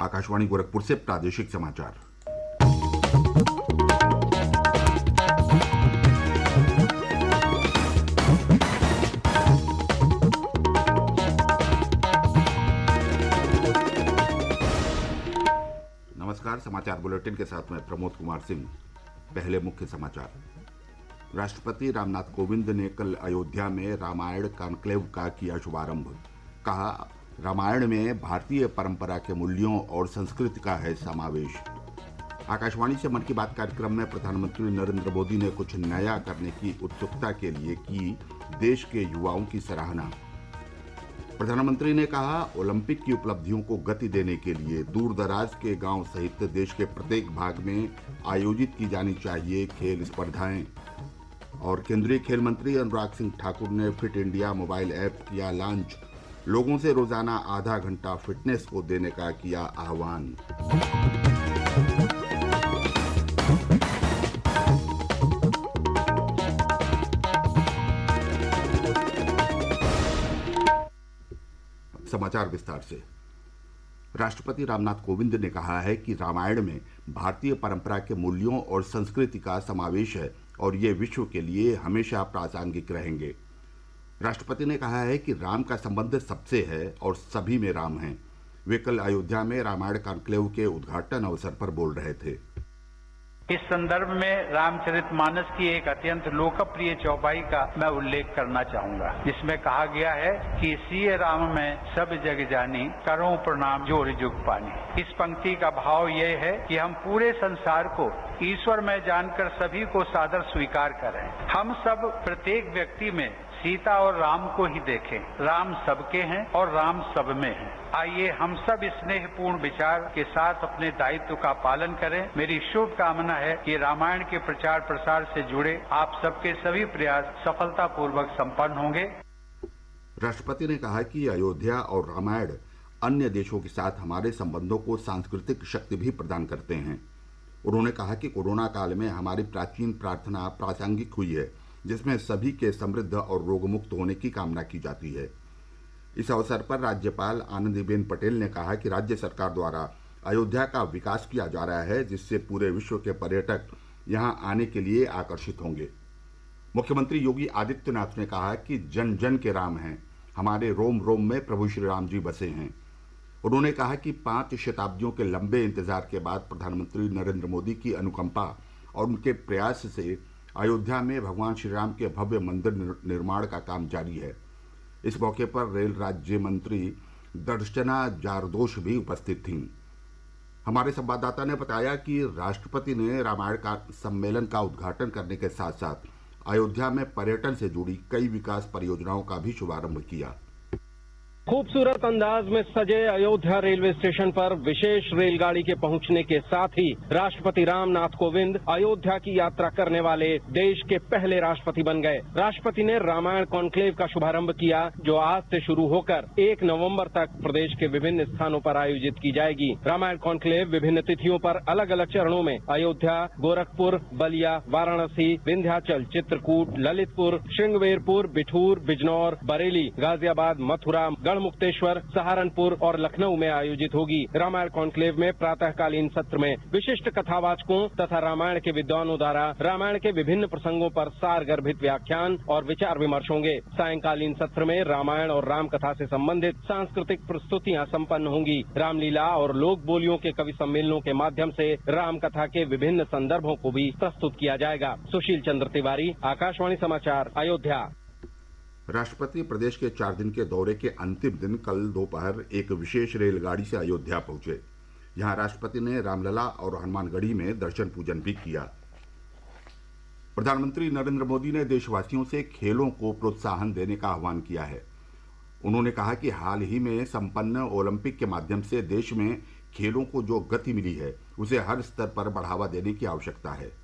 आकाशवाणी गोरखपुर से प्रादेशिक समाचार। नमस्कार, समाचार बुलेटिन के साथ मैं प्रमोद कुमार सिंह। पहले मुख्य समाचार। राष्ट्रपति रामनाथ कोविंद ने कल अयोध्या में रामायण कॉन्क्लेव का किया शुभारंभ। कहा, रामायण में भारतीय परंपरा के मूल्यों और संस्कृति का है समावेश। आकाशवाणी से मन की बात कार्यक्रम में प्रधानमंत्री नरेंद्र मोदी ने कुछ नया करने की उत्सुकता के लिए की देश के युवाओं की सराहना। प्रधानमंत्री ने कहा, ओलंपिक की उपलब्धियों को गति देने के लिए दूर दराज के गांव सहित देश के प्रत्येक भाग में आयोजित की जानी चाहिए खेल स्पर्धाएं। और केंद्रीय खेल मंत्री अनुराग सिंह ठाकुर ने फिट इंडिया मोबाइल ऐप किया लॉन्च। लोगों से रोजाना आधा घंटा फिटनेस को देने का किया आह्वान। समाचार विस्तार से। राष्ट्रपति रामनाथ कोविंद ने कहा है कि रामायण में भारतीय परंपरा के मूल्यों और संस्कृति का समावेश है और ये विश्व के लिए हमेशा प्रासंगिक रहेंगे। राष्ट्रपति ने कहा है कि राम का संबंध सबसे है और सभी में राम हैं। वे कल अयोध्या में रामायण कॉन्क्लेव के उद्घाटन अवसर पर बोल रहे थे। इस संदर्भ में रामचरितमानस की एक अत्यंत लोकप्रिय चौपाई का मैं उल्लेख करना चाहूंगा, जिसमें कहा गया है कि सिय राम में सब जग जानी, करो प्रणाम जोर जुग पानी। इस पंक्ति का भाव यह है कि हम पूरे संसार को ईश्वर में जानकर सभी को सादर स्वीकार करें। हम सब प्रत्येक व्यक्ति में सीता और राम को ही देखें। राम सबके हैं और राम सब में है। आइए हम सब स्नेहपूर्ण विचार के साथ अपने दायित्व का पालन करें। मेरी शुभकामना है कि रामायण के प्रचार प्रसार से जुड़े आप सबके सभी प्रयास सफलतापूर्वक संपन्न होंगे। राष्ट्रपति ने कहा कि अयोध्या और रामायण अन्य देशों के साथ हमारे संबंधों को सांस्कृतिक शक्ति भी प्रदान करते हैं। उन्होंने कहा कि कोरोना काल में हमारी प्राचीन प्रार्थना प्रासंगिक हुई है, जिसमें सभी के समृद्ध और रोगमुक्त होने की कामना की जाती है। इस अवसर पर राज्यपाल आनंदीबेन पटेल ने कहा कि राज्य सरकार द्वारा अयोध्या का विकास किया जा रहा है, जिससे पूरे विश्व के पर्यटक यहां आने के लिए आकर्षित होंगे। मुख्यमंत्री योगी आदित्यनाथ ने कहा कि जन जन के राम हैं, हमारे रोम रोम में प्रभु श्री राम जी बसे हैं। उन्होंने कहा कि 5 शताब्दियों के लंबे इंतजार के बाद प्रधानमंत्री नरेंद्र मोदी की अनुकंपा और उनके प्रयास से अयोध्या में भगवान श्री राम के भव्य मंदिर निर्माण का काम जारी है। इस मौके पर रेल राज्य मंत्री दर्शना जारदोश भी उपस्थित थीं। हमारे संवाददाता ने बताया कि राष्ट्रपति ने रामायण का सम्मेलन का उद्घाटन करने के साथ साथ अयोध्या में पर्यटन से जुड़ी कई विकास परियोजनाओं का भी शुभारंभ किया। खूबसूरत अंदाज में सजे अयोध्या रेलवे स्टेशन पर विशेष रेलगाड़ी के पहुंचने के साथ ही राष्ट्रपति रामनाथ कोविंद अयोध्या की यात्रा करने वाले देश के पहले राष्ट्रपति बन गए। राष्ट्रपति ने रामायण कॉन्क्लेव का शुभारंभ किया, जो आज से शुरू होकर 1 नवंबर तक प्रदेश के विभिन्न स्थानों पर आयोजित की जाएगी। रामायण कॉन्क्लेव विभिन्न तिथियों पर अलग अलग चरणों में अयोध्या, गोरखपुर, बलिया, वाराणसी, विंध्याचल, चित्रकूट, ललितपुर, श्रृंगवेरपुर, बिठूर, बिजनौर, बरेली, गाजियाबाद, मथुरा, गढ़मुक्तेश्वर, सहारनपुर और लखनऊ में आयोजित होगी। रामायण कॉन्क्लेव में प्रातःकालीन सत्र में विशिष्ट कथावाचकों तथा रामायण के विद्वानों द्वारा रामायण के विभिन्न प्रसंगों पर सार गर्भित व्याख्यान और विचार विमर्श होंगे। सायंकालीन सत्र में रामायण और राम कथा से संबंधित सांस्कृतिक प्रस्तुतियां संपन्न होंगी। रामलीला और लोक बोलियों के कवि सम्मेलनों के माध्यम से राम कथा के विभिन्न संदर्भों को भी प्रस्तुत किया जाएगा। सुशील चंद्र तिवारी, आकाशवाणी समाचार, अयोध्या। राष्ट्रपति प्रदेश के 4 दिन के दौरे के अंतिम दिन कल दोपहर एक विशेष रेलगाड़ी से अयोध्या पहुंचे। यहां राष्ट्रपति ने रामलला और हनुमानगढ़ी में दर्शन पूजन भी किया। प्रधानमंत्री नरेंद्र मोदी ने देशवासियों से खेलों को प्रोत्साहन देने का आह्वान किया है। उन्होंने कहा कि हाल ही में संपन्न ओलंपिक के माध्यम से देश में खेलों को जो गति मिली है, उसे हर स्तर पर बढ़ावा देने की आवश्यकता है।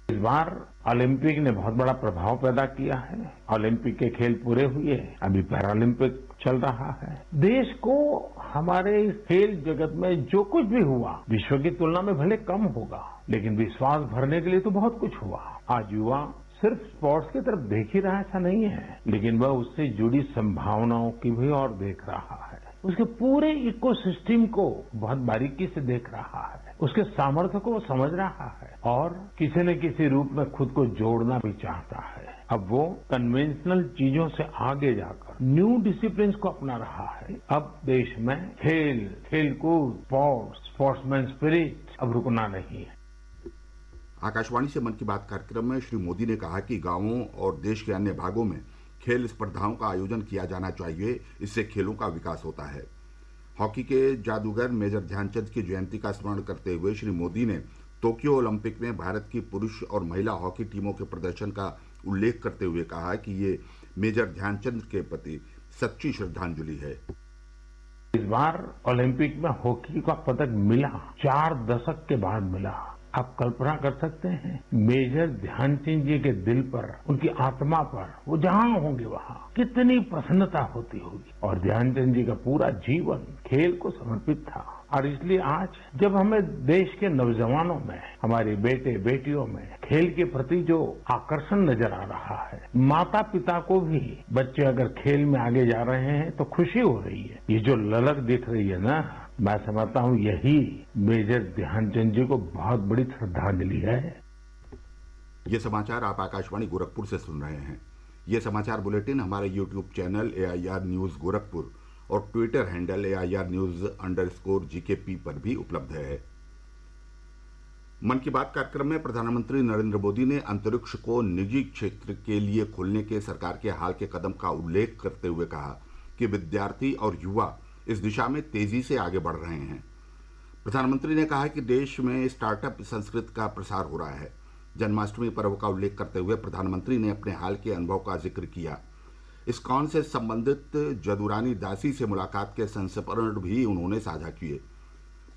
इस बार ओलंपिक ने बहुत बड़ा प्रभाव पैदा किया है। ओलंपिक के खेल पूरे हुए, अभी पैरालंपिक चल रहा है। देश को हमारे इस खेल जगत में जो कुछ भी हुआ, विश्व की तुलना में भले कम होगा, लेकिन विश्वास भरने के लिए तो बहुत कुछ हुआ। आज युवा सिर्फ स्पोर्ट्स की तरफ देख ही रहा ऐसा नहीं है, लेकिन वह उससे जुड़ी संभावनाओं की भी और देख रहा है। उसके पूरे इकोसिस्टम को बहुत बारीकी से देख रहा है, उसके सामर्थ्य को वो समझ रहा है और किसी न किसी रूप में खुद को जोड़ना भी चाहता है। अब वो कन्वेंशनल चीजों से आगे जाकर न्यू डिसिप्लिन को अपना रहा है। अब देश में खेलकूद, स्पोर्ट्समैन स्पिरिट अब रुकना नहीं है। आकाशवाणी से मन की बात कार्यक्रम में श्री मोदी ने कहा कि गांवों और देश के अन्य भागों में खेल स्पर्धाओं का आयोजन किया जाना चाहिए, इससे खेलों का विकास होता है। हॉकी के जादूगर मेजर ध्यानचंद की जयंती का स्मरण करते हुए श्री मोदी ने टोक्यो ओलंपिक में भारत की पुरुष और महिला हॉकी टीमों के प्रदर्शन का उल्लेख करते हुए कहा कि ये मेजर ध्यानचंद के प्रति सच्ची श्रद्धांजलि है। इस बार ओलंपिक में हॉकी का पदक मिला, 4 दशक के बाद मिला। आप कल्पना कर सकते हैं मेजर ध्यानचंद जी के दिल पर, उनकी आत्मा पर, वो जहां होंगे वहां कितनी प्रसन्नता होती होगी। और ध्यानचंद जी का पूरा जीवन खेल को समर्पित था और इसलिए आज जब हमें देश के नौजवानों में, हमारे बेटे बेटियों में खेल के प्रति जो आकर्षण नजर आ रहा है, माता पिता को भी बच्चे अगर खेल में आगे जा रहे हैं तो खुशी हो रही है। ये जो ललक दिख रही है ना, मैं समझता हूं यही मेजर ध्यानचंद जी को बहुत बड़ी श्रद्धांजलि है। ये समाचार आप आकाशवाणी गोरखपुर से सुन रहे हैं। ये समाचार बुलेटिन हमारे YouTube channel AIR news Gorakhpur और ट्विटर हैंडल AIR न्यूज_GKP पर भी उपलब्ध है। मन की बात कार्यक्रम में प्रधानमंत्री नरेंद्र मोदी ने अंतरिक्ष को निजी क्षेत्र के लिए खोलने के सरकार के हाल के कदम का उल्लेख करते हुए कहा कि विद्यार्थी और युवा इस दिशा में तेजी से आगे बढ़ रहे हैं। प्रधानमंत्री ने कहा कि देश में स्टार्टअप संस्कृति का प्रसार हो रहा है। जन्माष्टमी पर्व का उल्लेख करते हुए प्रधानमंत्री ने अपने हाल के अनुभव का जिक्र किया। इस्कॉन से संबंधित जदुरानी दासी से मुलाकात के संस्मरण भी उन्होंने साझा किए।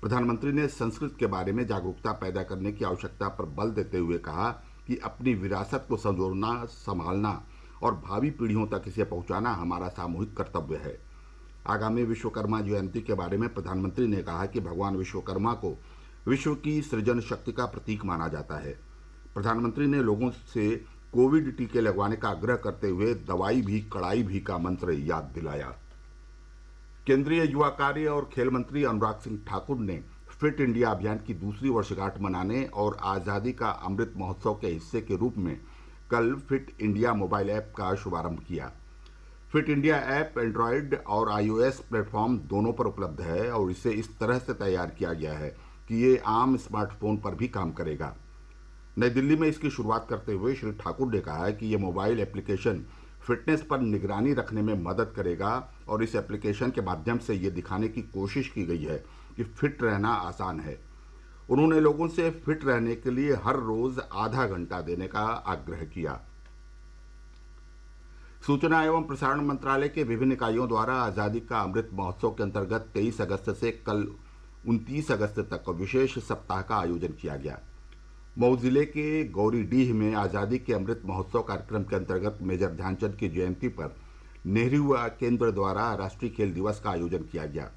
प्रधानमंत्री ने संस्कृत के बारे में जागरूकता पैदा करने की आवश्यकता पर बल देते हुए कहा कि अपनी विरासत को संजोना, संभालना और भावी पीढ़ियों तक इसे पहुंचाना हमारा सामूहिक कर्तव्य है। आगामी विश्वकर्मा जयंती के बारे में प्रधानमंत्री ने कहा कि भगवान विश्वकर्मा को विश्व की सृजन शक्ति का प्रतीक माना जाता है। प्रधानमंत्री ने लोगों से कोविड टीके लगवाने का आग्रह करते हुए दवाई भी कड़ाई भी का मंत्र याद दिलाया। केंद्रीय युवा कार्य और खेल मंत्री अनुराग सिंह ठाकुर ने फिट इंडिया अभियान की दूसरी वर्षगांठ मनाने और आज़ादी का अमृत महोत्सव के हिस्से के रूप में कल फिट इंडिया मोबाइल ऐप का शुभारंभ किया। फिट इंडिया ऐप एंड्रॉयड और iOS प्लेटफॉर्म दोनों पर उपलब्ध है और इसे इस तरह से तैयार किया गया है कि ये आम स्मार्टफोन पर भी काम करेगा। नई दिल्ली में इसकी शुरुआत करते हुए श्री ठाकुर ने कहा कि ये मोबाइल एप्लीकेशन फिटनेस पर निगरानी रखने में मदद करेगा और इस एप्लीकेशन के माध्यम से ये दिखाने की कोशिश की गई है कि फिट रहना आसान है। उन्होंने लोगों से फिट रहने के लिए हर रोज आधा घंटा देने का आग्रह किया। सूचना एवं प्रसारण मंत्रालय के विभिन्न इकाइयों द्वारा आज़ादी का अमृत महोत्सव के अंतर्गत 23 अगस्त से कल 29 अगस्त तक विशेष सप्ताह का आयोजन किया गया। मऊ जिले के गौरीडीह में आज़ादी के अमृत महोत्सव कार्यक्रम के अंतर्गत मेजर ध्यानचंद की जयंती पर नेहरू युवा केंद्र द्वारा राष्ट्रीय खेल दिवस का आयोजन किया गया।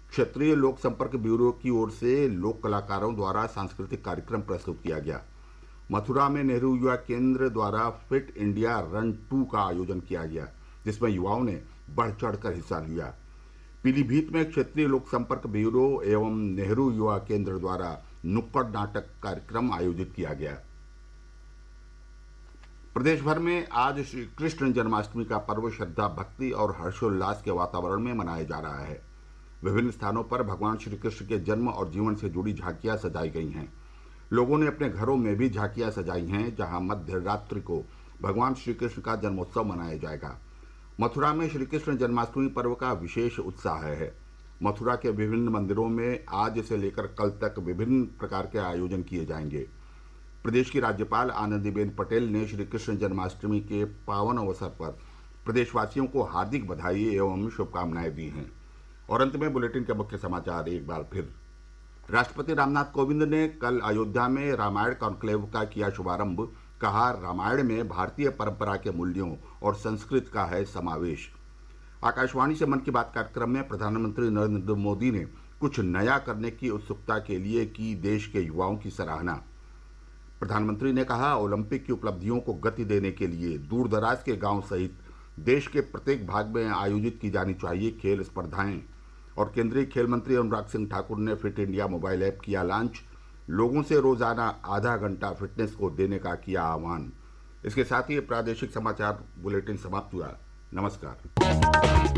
क्षेत्रीय लोक संपर्क ब्यूरो की ओर से लोक कलाकारों द्वारा सांस्कृतिक कार्यक्रम प्रस्तुत किया गया। मथुरा में नेहरू युवा केंद्र द्वारा फिट इंडिया रन 2 का आयोजन किया गया, जिसमें युवाओं ने बढ़ चढ़कर हिस्सा लिया। पीलीभीत में क्षेत्रीय लोक संपर्क ब्यूरो एवं नेहरू युवा केंद्र द्वारा नुक्कड़ नाटक कार्यक्रम आयोजित किया गया। प्रदेश भर में आज श्री कृष्ण जन्माष्टमी का पर्व श्रद्धा, भक्ति और हर्षोल्लास के वातावरण में मनाया जा रहा है। विभिन्न स्थानों पर भगवान श्री कृष्ण के जन्म और जीवन से जुड़ी झांकियां सजाई गई हैं। लोगों ने अपने घरों में भी झांकियां सजाई हैं, जहां मध्य रात्रि को भगवान श्री कृष्ण का जन्मोत्सव मनाया जाएगा। मथुरा में श्री कृष्ण जन्माष्टमी पर्व का विशेष उत्साह है। मथुरा के विभिन्न मंदिरों में आज से लेकर कल तक विभिन्न प्रकार के आयोजन किए जाएंगे। प्रदेश की राज्यपाल आनंदीबेन पटेल ने श्री कृष्ण जन्माष्टमी के पावन अवसर पर प्रदेशवासियों को हार्दिक बधाई एवं शुभकामनाएं दी हैं। और अंत में बुलेटिन के मुख्य समाचार एक बार फिर। राष्ट्रपति रामनाथ कोविंद ने कल अयोध्या में रामायण कॉन्क्लेव का किया शुभारंभ। कहा, रामायण में भारतीय परंपरा के मूल्यों और संस्कृति का है समावेश। आकाशवाणी से मन की बात कार्यक्रम में प्रधानमंत्री नरेंद्र मोदी ने कुछ नया करने की उत्सुकता के लिए की देश के युवाओं की सराहना। प्रधानमंत्री ने कहा, ओलंपिक की उपलब्धियों को गति देने के लिए दूर दराज के गांव सहित देश के प्रत्येक भाग में आयोजित की जानी चाहिए खेल स्पर्धाएं। और केंद्रीय खेल मंत्री अनुराग सिंह ठाकुर ने फिट इंडिया मोबाइल ऐप किया लॉन्च। लोगों से रोजाना आधा घंटा फिटनेस को देने का किया आह्वान। इसके साथ ही प्रादेशिक समाचार बुलेटिन समाप्त हुआ। नमस्कार।